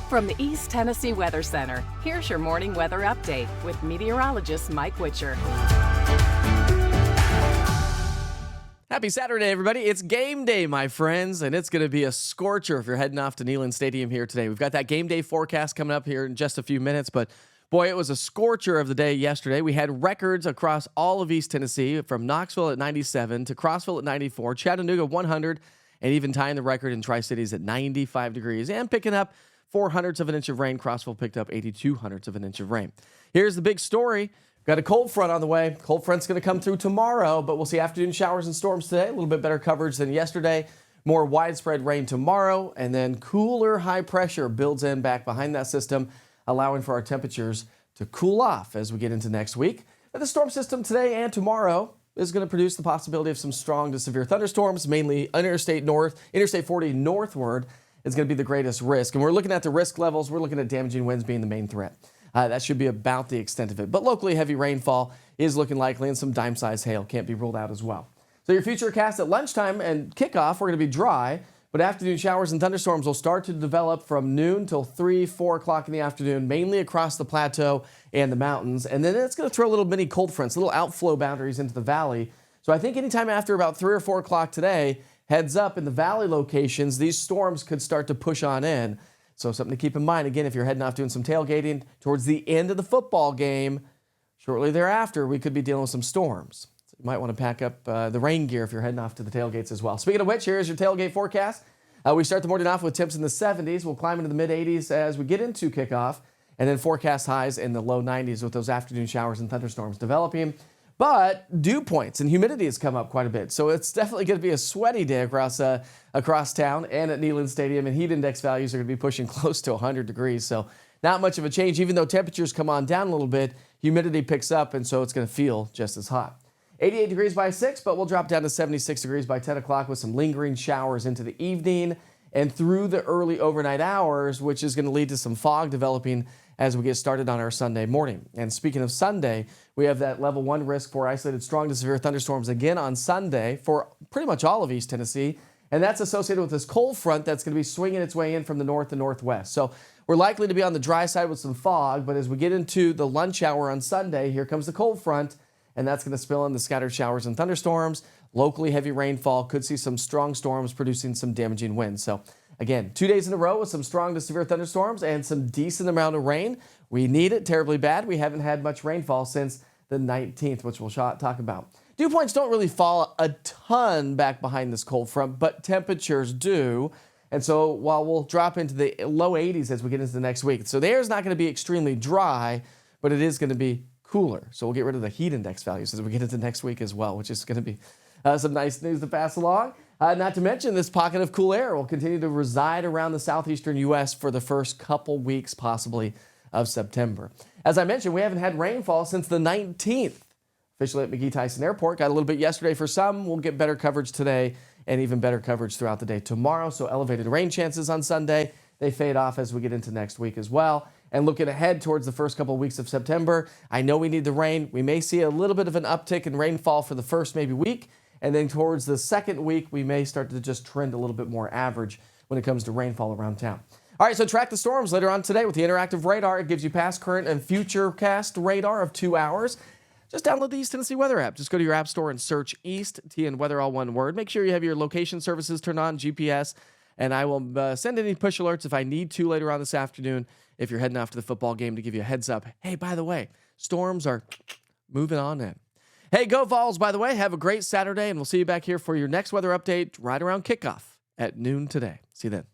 From the East Tennessee Weather Center, here's your morning weather update with meteorologist Mike Witcher. Happy Saturday, everybody. It's game day, my friends, and it's going to be a scorcher if you're heading off to Neyland Stadium here today. We've got that game day forecast coming up here in just a few minutes, but boy, it was a scorcher of the day yesterday. We had records across all of East Tennessee, from Knoxville at 97 to Crossville at 94, Chattanooga 100, and even tying the record in Tri-Cities at 95 degrees and picking up 4/100 of an inch of rain. Crossville picked up 82/100 of an inch of rain. Here's the big story. Got a cold front on the way. Cold front's going to come through tomorrow, but we'll see afternoon showers and storms today. A little bit better coverage than yesterday. More widespread rain tomorrow, and then cooler high pressure builds in back behind that system, allowing for our temperatures to cool off as we get into next week. But the storm system today and tomorrow is going to produce the possibility of some strong to severe thunderstorms, mainly Interstate 40 northward is going to be the greatest risk. And we're looking at the risk levels. We're looking at damaging winds being the main threat. That should be about the extent of it. But locally, heavy rainfall is looking likely, and some dime-sized hail can't be ruled out as well. So your future cast at lunchtime and kickoff, we're going to be dry, but afternoon showers and thunderstorms will start to develop from noon till 3, 4 o'clock in the afternoon, mainly across the plateau and the mountains. And then it's going to throw little mini cold fronts, little outflow boundaries into the valley. So I think anytime after about 3 or 4 o'clock today, heads up in the valley locations, these storms could start to push on in. So something to keep in mind, again, if you're heading off doing some tailgating towards the end of the football game, shortly thereafter, we could be dealing with some storms. So you might want to pack up the rain gear if you're heading off to the tailgates as well. Speaking of which, here's your tailgate forecast. We start the morning off with temps in the 70s. We'll climb into the mid-80s as we get into kickoff, and then forecast highs in the low 90s with those afternoon showers and thunderstorms developing. But dew points and humidity has come up quite a bit. So it's definitely going to be a sweaty day across town and at Neyland Stadium. And heat index values are going to be pushing close to 100 degrees. So not much of a change. Even though temperatures come on down a little bit, humidity picks up, and so it's going to feel just as hot. 88 degrees by 6, but we'll drop down to 76 degrees by 10 o'clock with some lingering showers into the evening and through the early overnight hours, which is going to lead to some fog developing as we get started on our Sunday morning. And speaking of Sunday, we have that level 1 risk for isolated strong to severe thunderstorms again on Sunday for pretty much all of East Tennessee. And that's associated with this cold front that's going to be swinging its way in from the north and northwest. So we're likely to be on the dry side with some fog, but as we get into the lunch hour on Sunday, here comes the cold front, and that's going to spill into scattered showers and thunderstorms. Locally heavy rainfall, could see some strong storms producing some damaging winds. So again, 2 days in a row with some strong to severe thunderstorms and some decent amount of rain. We need it terribly bad. We haven't had much rainfall since the 19th, which we'll talk about. Dew points don't really fall a ton back behind this cold front, but temperatures do. And so while we'll drop into the low 80s as we get into the next week. So the air is not going to be extremely dry, but it is going to be cooler. So we'll get rid of the heat index values as we get into next week as well, which is going to be some nice news to pass along. Not to mention, this pocket of cool air will continue to reside around the southeastern U.S. for the first couple weeks, possibly, of September. As I mentioned, we haven't had rainfall since the 19th, officially at McGee-Tyson Airport. Got a little bit yesterday for some. We'll get better coverage today and even better coverage throughout the day tomorrow. So elevated rain chances on Sunday. They fade off as we get into next week as well. And looking ahead towards the first couple weeks of September, I know we need the rain. We may see a little bit of an uptick in rainfall for the first maybe week. And then towards the second week, we may start to just trend a little bit more average when it comes to rainfall around town. All right, so track the storms later on today with the interactive radar. It gives you past, current, and future cast radar of 2 hours. Just download the East Tennessee Weather app. Just go to your app store and search East TN Weather, all one word. Make sure you have your location services turned on, GPS, and I will send any push alerts if I need to later on this afternoon if you're heading off to the football game to give you a heads up. Hey, by the way, storms are moving on in. Hey, go Vols, by the way. Have a great Saturday, and we'll see you back here for your next weather update right around kickoff at noon today. See you then.